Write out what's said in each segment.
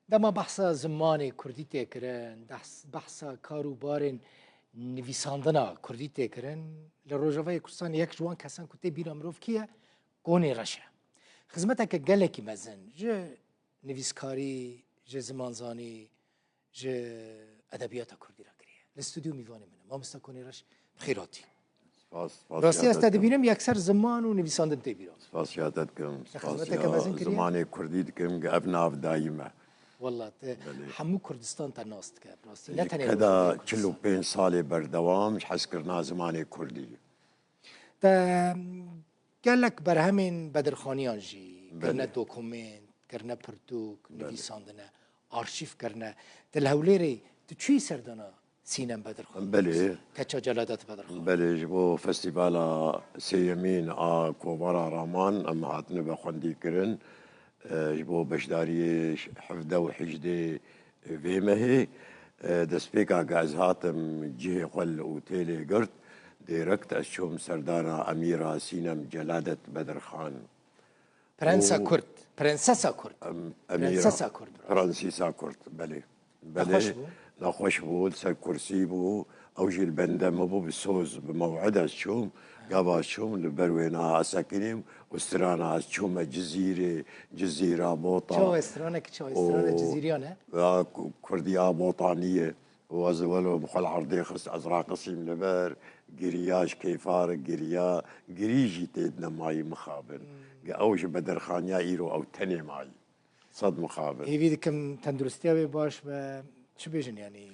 دما بحثا زمانی کردی تکرن بحثا کاروبارن نویساندنا کردی تکرن لروجاوی کردستان یک جوان کسان کتی بیرا مروف کیه گونی رشه خدمتا که گلکی مزن جه نویسکاری جه زمانزانی جه ادبیات کردی را کریه الاستودیو میوانی منه ما مستا گونی رش بخیراتی راستی است دبیرم یکسر زمان و نویساندن تی بیرا سپاسیاتت کم خدمتا که مزن کریه زمانی کردی کم ابناف دایمه والله همو كردستان تناست که راستی نه تنها كذا 45 سال بردوام حس كرنا زماني كردي تا قال لك برهمين بدرخانيان جي كرنا دوكومنت كرنا پرتوك نویساندنا آرشیف كرنا تلهوليري تشي سردنا سينم بدرخان بله كتشا جلادات بدرخان بله جبو فستيفالا سيمين كوبارا رامان اما هاتنا بخوندي كرن جبو بشداري حفظه وحجده فيمه دسبيكا غاز هاتم جهه قل اوتيلي قرت ديركت اشوم سردانا اميرة سينم جلادة بدر خان برنسا كرد برنسسا كرد برنسسا كرد فرانسيسا كرد بله بله نخوش بو سر كرسي بو اوجي البندة مبو بالسوز بموعدها شوم قابا شوم لبروينا ساكنين واسترانا شوم جزيرة بوطا شو استرانا شو استرانا جزيريانة كردية بوطانية وازولو بخل عرضي خس ازرق قسيم لبر قرياش كيفار قريا قريجي تيدنا ماي مخابن اوج بدر خانيا ايرو او تني ماي صد مخابن هي بيدكم تندرستيا باش شو بيجن يعني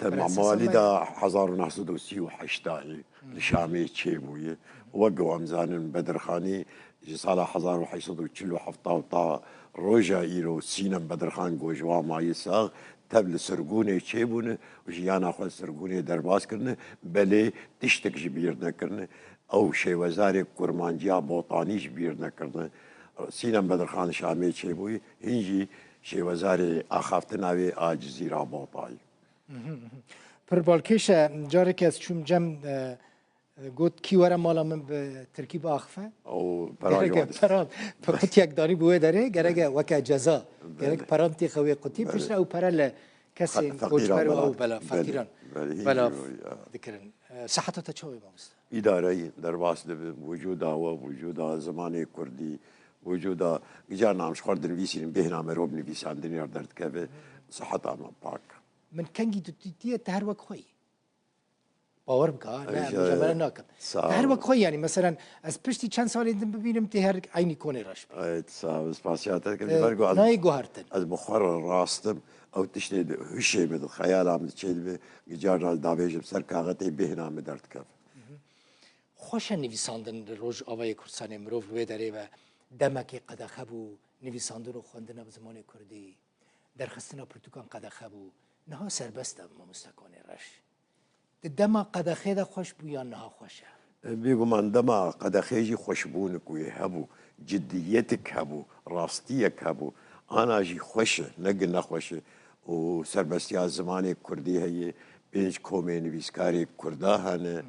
مع مواليدا حزار ونحسدو سيو حشتاهي لشامي تشيبوي وقوا امزان بدر خاني جسالة حزار وحيصدو تشلو حفطا وطا روجا ايرو سينم بدر خان جوجوا ماي ساغ تبل سرگونه تشيبونه وجيانا خو سرگونه درباس كرنه بلي تشتك جبيرنا كرنه او شي وزاري كرمانجيا بوطاني جبيرنا كرنه سينم بدر خان شامي تشيبوي هنجي شي وزاري اخافتناوي جزيرة بوطاي پر بالکش جاری که از چوم جم گفت کی وره مالا من به ترکیب آخفه او پران پرات یک داری بوه داره گرگه وکه جزا گرگ پران تی خوی قطی پشت او پرال کسی کوچبر او بلا فقیران بلا ذکرن صحت تا چوی ماست اداره در واسطه وجودا و وجودا زمانه کردی وجودا جا نامش خورد نویسین بهنامه روب نویساندنی درد که صحت ما پاک من کنگی دوتیه تهر وقت خوی باور بکن نه مجموعه نکن تهر وقت خوی یعنی مثلا از پشتی چند سالی دم ببینم تهر عینی کنه راش صاحب سپاسیات که برگو نه گوهرتن از بخار راستم او تشنید هشی بد خیال عام تشید به جارال داویجم سر کاغتی بهنامه درد کف خوش نویساندن روز آوای کردستان مروف و داره و دمکی قد خبو نویساندن و خواندن به زمان کردی در خستنا پرتوکان قد خبو نه سربسته ما مستکانه رش دما قد خیده خوش بو یا نه خوشه بيقو من دما قد خيجي خوشبونك ويهبو جديتك هبو راستيك هبو انا جي خوش نقل نخوشه وسربستيا زماني كردي هي بينج كومي نويسكاري كرداهن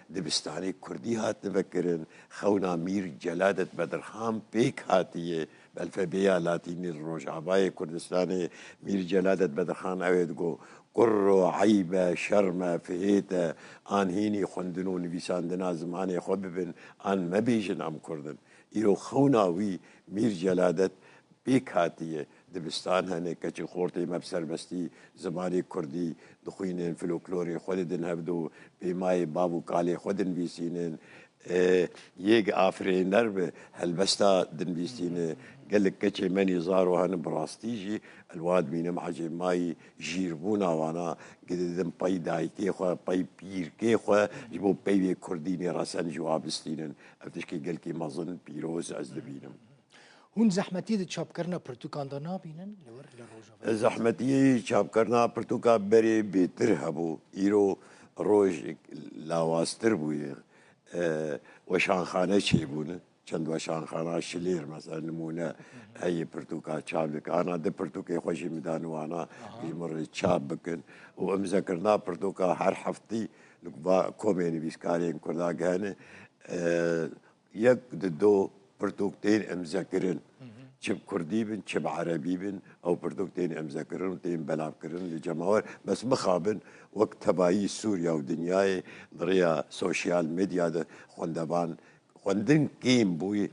دبستاني كردي هات نفكرن خونا مير جلادة بدرخام بيك هاتيه بالفبيا لاتيني الروج عباية كردستاني مير جلادة بدرخان اويدقو قرو عيبة شرمة فهيتة آن هيني خندنو نويساندنا زماني خببن آن مبيجن ام كردن ايرو خونا وي مير جلادة بيك هاتيه دبستان هنه كچي خورتي مبسر بستي زماني كردي دخوينين فلوكلوري خودن هبدو بماي بابو كالي خودن بيسينين ييج آفرينر به هالبستا دن بيسينين قال لك كچي مني زارو هن براستيجي الواد مين محجي ماي جيربونا وانا قد دم باي دايكي خو باي بير كي خو جبو باي كرديني راسن جواب استينن افتشكي قال كي مظن بيروز از دبينم هون زحمتی ده چاپ کرنا پرتوکان دا نابینن لور لروجا زحمتی چاپ کرنا پرتوکا بری بهتر هبو ایرو روز لاواستر بوی وشانخانه چی بونه چند وشانخانه شلیر مثلا نمونه هی پرتوکا چاپ لک انا ده پرتوکا خوشی میدان وانا مر چاپ بکن و امزا کرنا پرتوکا هر هفتی لک با کومینی بیسکاری کردا گهنه یک دو پرتوکتین امزکرن چه کردی بن چه عربی بن او پرتوکتین امزکرن و تین بلاب کرن لجماعر بس مخابن وقت تبایی سوریا و دنیای دریا سوشیال مدیا ده خوندبان خوندن کیم بوی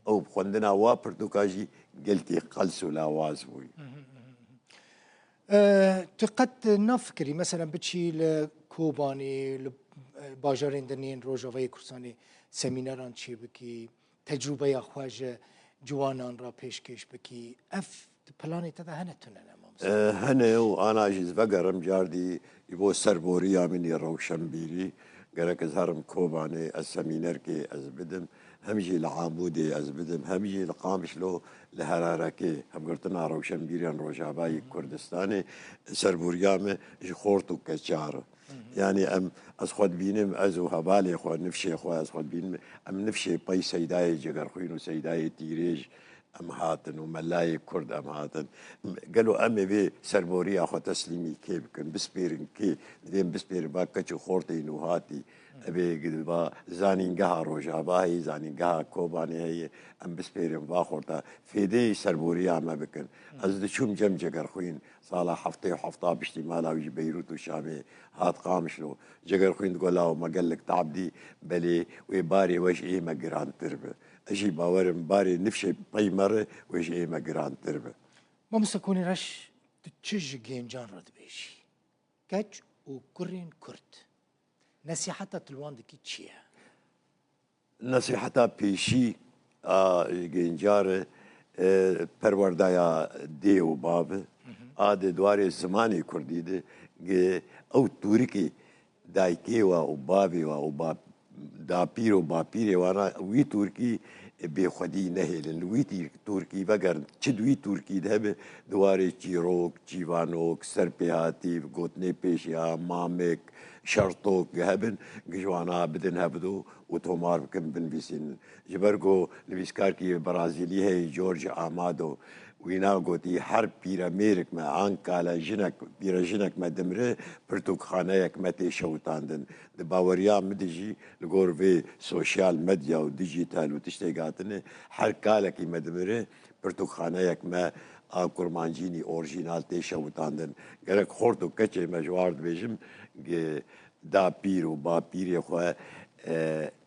او خوندن آوا پرتوکاجی قلتي قلس ولا واز بوي تقد نفكري مثلا بتشي لكوباني باجارين دنين روجاوي كرساني سميناران شي بكي تجربه يا خواجه جوانان را پیشکش بكي اف بلاني تدا هنا تننا هنا وانا جيز بقرم جاردي يبو سربوريا مني روشنبيري قالك زهرم كوباني السمينار كي ازبدم همجي العامودي ازبدم همجي القامشلو لهراركي هم قلتنا روشن بيريان روجاباي كردستاني سربوريامي جخورتو كجار يعني ام از خود بينم ازو هبالي خو نفشي خو از خود بينم ام نفشي باي سيداي جگر خوينو سيداي تيريج ام هاتن وملاي كرد ام هاتن قالوا امي بي سربوريا خو تسليمي كيف كن بسبيرن كي دين بسبير باكچو خورتي نو هاتي ابي قد با زانينگها روجاباي زانينگها كوباني هي ام بسبيرن باخورتا فيدي سربوريا ما بكن از دشوم جم جگر خوين صالح حفطي وحفطه بشتي مالا ويجي بيروت وشامي هات قامشلو جگر خوين تقول ما قال لك تعبدي بلي ويباري وش ايه ما قران تربه اجي باورم باري نفشي باي مره وش ايه ما قران تربه ما مسكوني رش تشج جينجان رد بيشي كاج وكرين كرت نصيحتها تلوان دكي تشيا نصيحتها بيشي جينجار پروردایا دی و باب آده دواره زمانی کردی ده او توری که دایکی و بابی و باب دا پیر و با پیر وانا وی ترکی به خودی نهیلن وی ترکی وگر چه دوی ترکی ده به دواره چیروک چیوانوک سرپیهاتی گوتنه پیشیا مامک شرطوك هبن جوانا بدن هبدو وتومار بكم بنفيسين جبرجو نفيسكاركي برازيلي هي جورج امادو وينا قوتي حرب بيرا ميرك ما انكالا جنك بيرا جنك ما دمره برتوك خانيك ما تيشوتاندن دباوريا مدجي لغور في سوشيال ميديا وديجيتال وتشتيقاتن حركالك ما دمره برتوك خانيك ما كرمانجيني اورجينال تيشوتاندن قالك خورتو كتشي مجوارد بيجم دا بير و با بير خو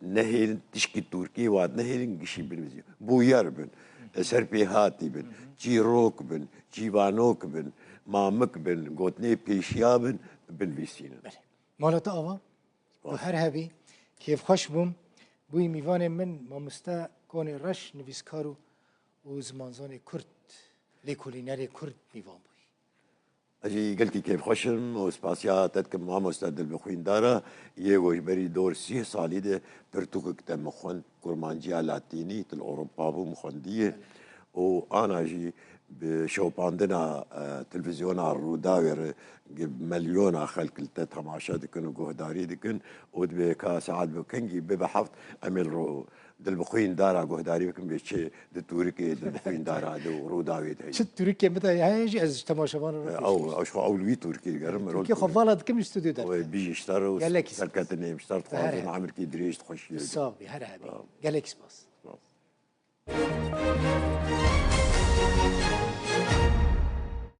نهيل تشكي تركي واد نهيل قشي بن بويار بن سربيهاتي بن جيروك بن جيوانوك بن مامك بن قوتني بيشيا بن فيسينا مالت آوا وهر هبي كيف خشبم بوي ميوان من ما مستا كوني رش نفيسكارو وزمانزاني كرد ليكوليناري كرد ميوان بوي اجي قلتي كيف خشم وسباسيا تتكم مع مستعد البخوين دارا يجوش بري دور 6 سالي ده برتوك كتم مخون كرمانجيا لاتيني تل اوروبا بو مخونديه وانا جي بشوباندنا تلفزيون الروداوير مليون خلق التا تماشا دكن وجهداري دكن ودبكا ساعات بكنجي ببحث امل رو دلبخوين دارا جهداري بكن بيشي دتوركي دلبخوين دارا دو روداوي ده شت تركيا متى هاي از تماشا او شو اولوي تركي قرم تركيا خفالة كم استوديو ده بيجي يشتروا سركتني اشترت خوازن عمر كي دريش تخش صافي هرهبي قالك سباس